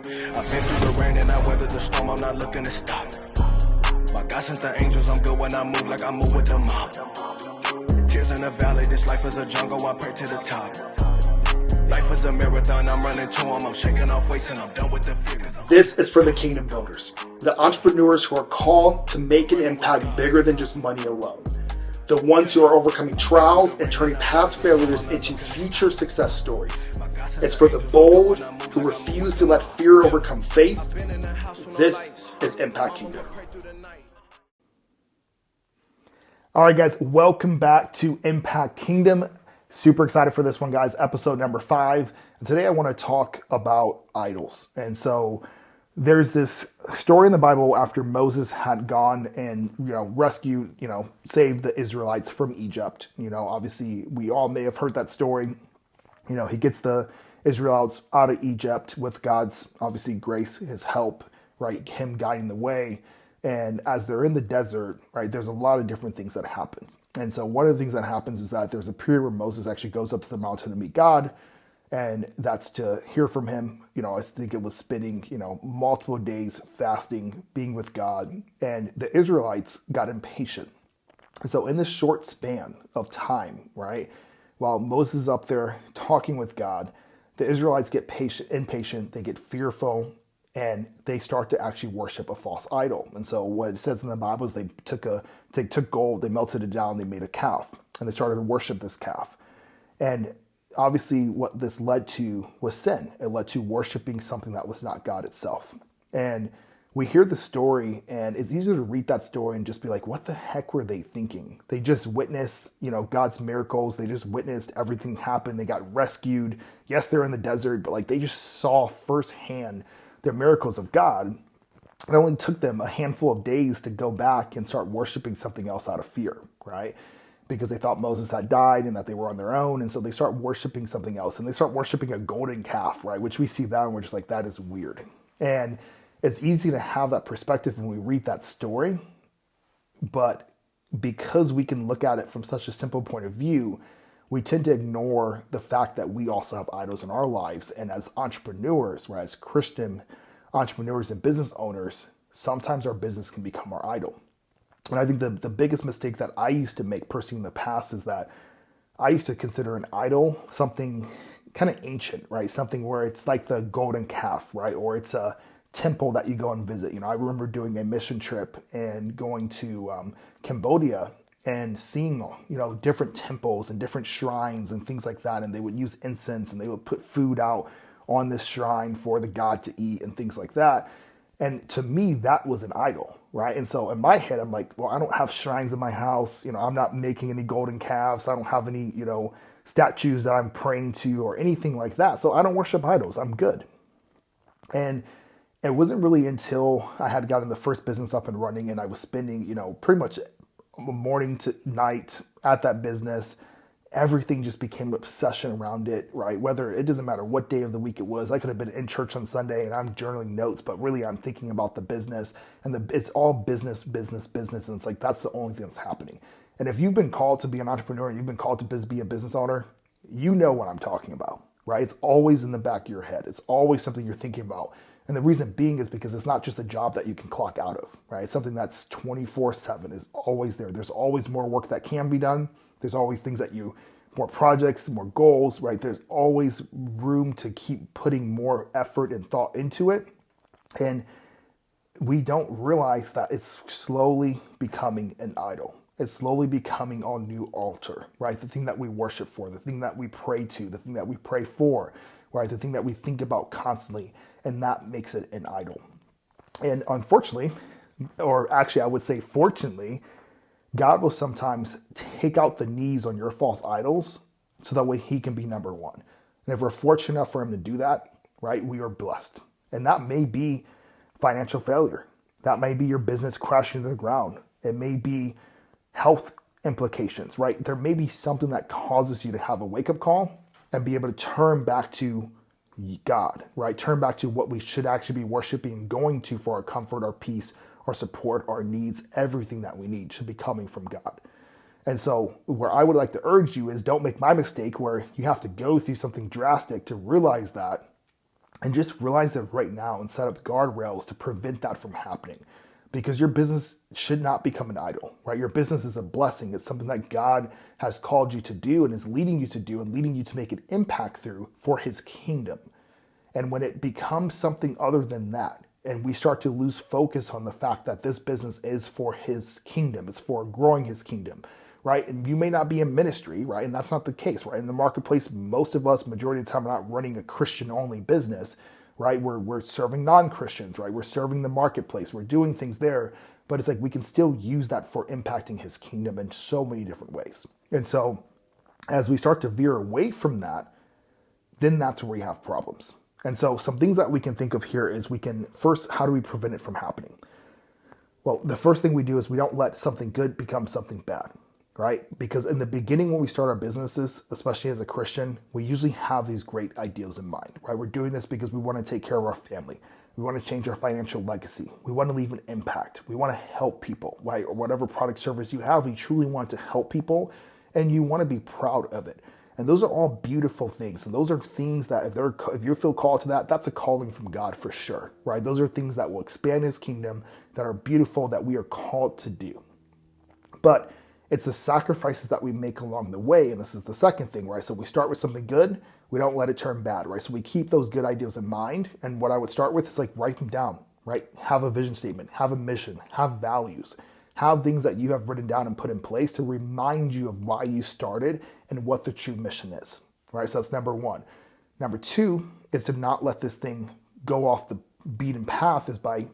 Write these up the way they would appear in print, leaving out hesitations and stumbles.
I've been through the rain and I weathered the storm, I'm not looking to stop. My God sent the angels, I'm good when I move like I move with the mob. Tears in the valley, this life is a jungle, I pray to the top. Life is a marathon, I'm running to them, I'm shaking off weights and I'm done with the fear. This is for the kingdom builders, the entrepreneurs who are called to make an impact bigger than just money alone. The ones who are overcoming trials and turning past failures into future success stories. It's for the bold who refuse to let fear overcome faith. This is Impact Kingdom. All right, guys, welcome back to Impact Kingdom. Super excited for this one, guys. Episode number 5. And today I want to talk about idols. And so there's this story in the Bible after Moses had gone and, rescued, saved the Israelites from Egypt. Obviously we all may have heard that story. He gets the Israelites out of Egypt with God's, obviously, grace, his help, right? Him guiding the way. And as they're in the desert, right, there's a lot of different things that happens. And so one of the things that happens is that there's a period where Moses actually goes up to the mountain to meet God. And that's to hear from him. I think it was spending, multiple days fasting, being with God. And the Israelites got impatient. So in this short span of time, right, while Moses is up there talking with God, the Israelites get impatient, they get fearful, and they start to actually worship a false idol. And so what it says in the Bible is they took gold, they melted it down, they made a calf, and they started to worship this calf. And obviously what this led to was sin. It led to worshiping something that was not God itself. And we hear the story, and it's easy to read that story and just be like, what the heck were they thinking? They just witnessed, God's miracles. They just witnessed everything happen. They got rescued. Yes, they're in the desert, but they just saw firsthand the miracles of God. It only took them a handful of days to go back and start worshiping something else out of fear, right? Because they thought Moses had died and that they were on their own. And so they start worshiping something else, and they start worshiping a golden calf, right? Which we see that and we're just like, that is weird. And it's easy to have that perspective when we read that story, but because we can look at it from such a simple point of view, we tend to ignore the fact that we also have idols in our lives. And as entrepreneurs, right, as Christian entrepreneurs and business owners, sometimes our business can become our idol. And I think the biggest mistake that I used to make personally in the past is that I used to consider an idol something kind of ancient, right? Something where it's like the golden calf, right? Or it's a temple that you go and visit. I remember doing a mission trip and going to Cambodia and seeing, different temples and different shrines and things like that. And they would use incense and they would put food out on this shrine for the god to eat and things like that. And to me, that was an idol, right? And so in my head, I'm like, well, I don't have shrines in my house. I'm not making any golden calves. I don't have any, statues that I'm praying to or anything like that. So I don't worship idols. I'm good. And it wasn't really until I had gotten the first business up and running and I was spending, pretty much morning to night at that business. Everything just became an obsession around it, right? Whether it doesn't matter what day of the week it was. I could have been in church on Sunday and I'm journaling notes, but really I'm thinking about the business and it's all business. And it's like, that's the only thing that's happening. And if you've been called to be an entrepreneur, you've been called to be a business owner, you know what I'm talking about, right? It's always in the back of your head. It's always something you're thinking about. And the reason being is because it's not just a job that you can clock out of, right? It's something that's 24/7, is always there. There's always more work that can be done. There's always things more projects, more goals, right? There's always room to keep putting more effort and thought into it. And we don't realize that it's slowly becoming an idol. It's slowly becoming our new altar, right? The thing that we worship for, the thing that we pray to, the thing that we pray for, right? The thing that we think about constantly. And that makes it an idol. And unfortunately, or actually I would say fortunately, God will sometimes take out the knees on your false idols so that way he can be number one. And if we're fortunate enough for him to do that, right, we are blessed. And that may be financial failure. That may be your business crashing to the ground. It may be health implications, right? There may be something that causes you to have a wake-up call and be able to turn back to God, right? Turn back to what we should actually be worshiping and going to for our comfort, our peace, our support, our needs. Everything that we need should be coming from God. And so where I would like to urge you is don't make my mistake where you have to go through something drastic to realize that And just realize that right now and set up guardrails to prevent that from happening. Because your business should not become an idol, right? Your business is a blessing. It's something that God has called you to do and is leading you to do and leading you to make an impact through for his kingdom. And when it becomes something other than that, and we start to lose focus on the fact that this business is for his kingdom, it's for growing his kingdom, right? And you may not be in ministry, right? And that's not the case, right? In the marketplace, most of us, majority of the time, are not running a Christian-only business, right? We're serving non-Christians, right? We're serving the marketplace. We're doing things there, but it's like we can still use that for impacting his kingdom in so many different ways. And so as we start to veer away from that, then that's where we have problems. And so some things that we can think of here is we can, first, how do we prevent it from happening? Well, the first thing we do is we don't let something good become something bad, right? Because in the beginning, when we start our businesses, especially as a Christian, we usually have these great ideals in mind, right? We're doing this because we want to take care of our family. We want to change our financial legacy. We want to leave an impact. We want to help people, right? Or whatever product service you have, you truly want to help people and you want to be proud of it. And those are all beautiful things. And those are things that if you feel called to that, that's a calling from God for sure, right? Those are things that will expand his kingdom, that are beautiful, that we are called to do. But it's the sacrifices that we make along the way. And this is the second thing, right? So we start with something good. We don't let it turn bad, right? So we keep those good ideas in mind. And what I would start with is like write them down, right? Have a vision statement, have a mission, have values. Have things that you have written down and put in place to remind you of why you started and what the true mission is, right? So that's number one. Number two is to not let this thing go off the beaten path is by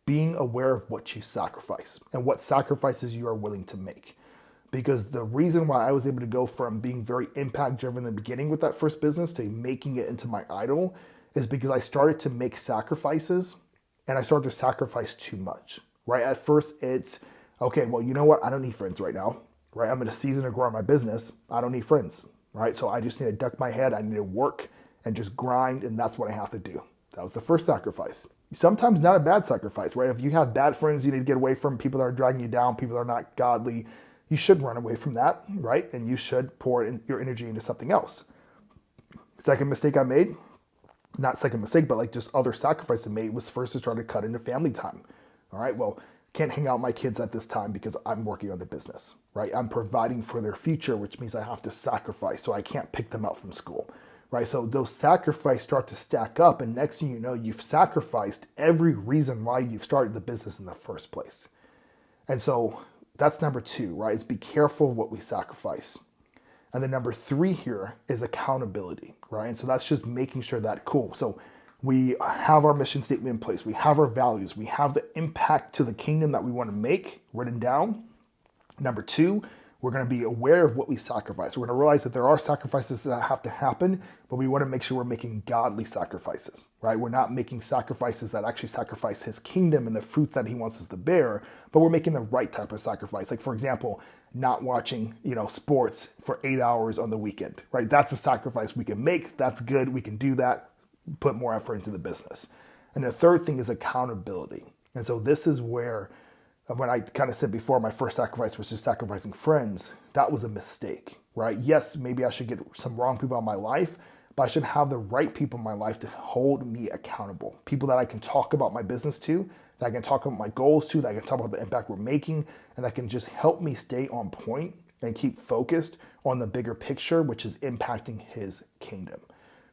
being aware of what you sacrifice and what sacrifices you are willing to make. Because the reason why I was able to go from being very impact driven in the beginning with that first business to making it into my idol is because I started to make sacrifices and I started to sacrifice too much. Right? At first, it's, okay, well, you know what? I don't need friends right now, right? I'm in a season of growing my business. I don't need friends, right? So I just need to duck my head. I need to work and just grind, and that's what I have to do. That was the first sacrifice. Sometimes not a bad sacrifice, right? If you have bad friends you need to get away from, people that are dragging you down, people that are not godly, you should run away from that, right? And you should pour your energy into something else. Second mistake I made, not second mistake, but like just other sacrifice I made was first to try to cut into family time. All right, well, can't hang out with my kids at this time because I'm working on the business, right? I'm providing for their future, which means I have to sacrifice, so I can't pick them up from school, right? So those sacrifices start to stack up, and next thing you know, you've sacrificed every reason why you've started the business in the first place. And so that's number two, right? Is be careful of what we sacrifice. And then number three here is accountability, right? And so that's just making sure that, cool, so we have our mission statement in place. We have our values. We have the impact to the kingdom that we want to make written down. Number two, we're going to be aware of what we sacrifice. We're going to realize that there are sacrifices that have to happen, but we want to make sure we're making godly sacrifices, right? We're not making sacrifices that actually sacrifice his kingdom and the fruit that he wants us to bear, but we're making the right type of sacrifice. Like, for example, not watching, sports for 8 hours on the weekend, right? That's a sacrifice we can make. That's good. We can do that. Put more effort into the business. And the third thing is accountability. And so this is where, when I kind of said before, my first sacrifice was just sacrificing friends. That was a mistake, right? Yes, maybe I should get some wrong people in my life, but I should have the right people in my life to hold me accountable. People that I can talk about my business to, that I can talk about my goals to, that I can talk about the impact we're making, and that can just help me stay on point and keep focused on the bigger picture, which is impacting his kingdom.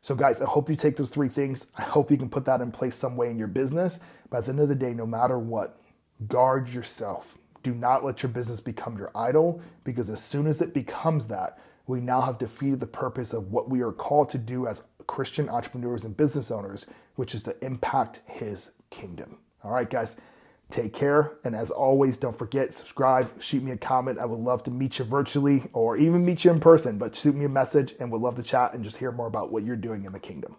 So guys, I hope you take those three things. I hope you can put that in place some way in your business. But at the end of the day, no matter what, guard yourself. Do not let your business become your idol, because as soon as it becomes that, we now have defeated the purpose of what we are called to do as Christian entrepreneurs and business owners, which is to impact his kingdom. All right, guys, take care. And as always, don't forget, subscribe, shoot me a comment. I would love to meet you virtually or even meet you in person, but shoot me a message and would love to chat and just hear more about what you're doing in the kingdom.